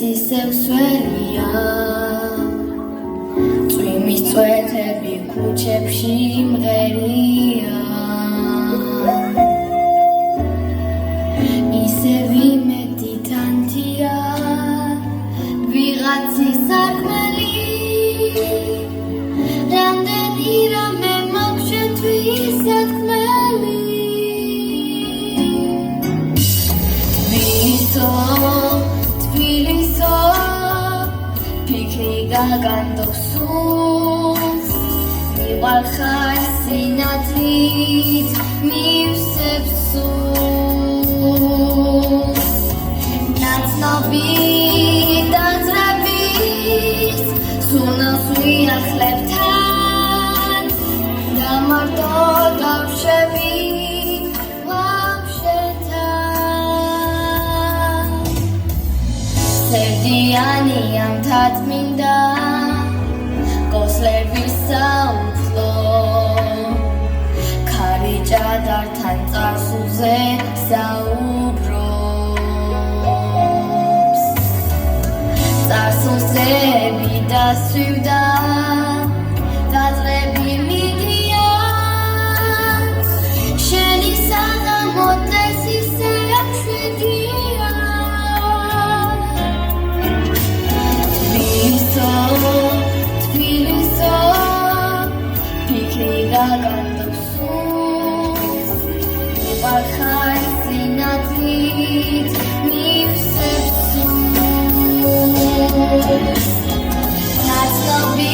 ისევ სველია წვიმის წვეთები ქუჩებში მღერია ისევ იმედი თანთია ვიღაცის სარკმელი რამდენი რამე მაქვს შენთვის სათქმელი თბილისო ფიქრი გაგანდობს მივარხარ სინათლით მივსებ სულს ნაცნობი დაძრების სუნავს ვიახლებ თან და მარტო დავშევი სევდიანი ამ თათმინდა გოსლების საუფლო ქარიჭადართან წარსულზე საუბრობს წარსულზები დასვივდა დაძრები მიდიან შენი საღამო დღეს ისე აშვედია თბილისო ფიქრი გაგანდობს მივარხარ სინათლით მივსებ სულს ნაცნობი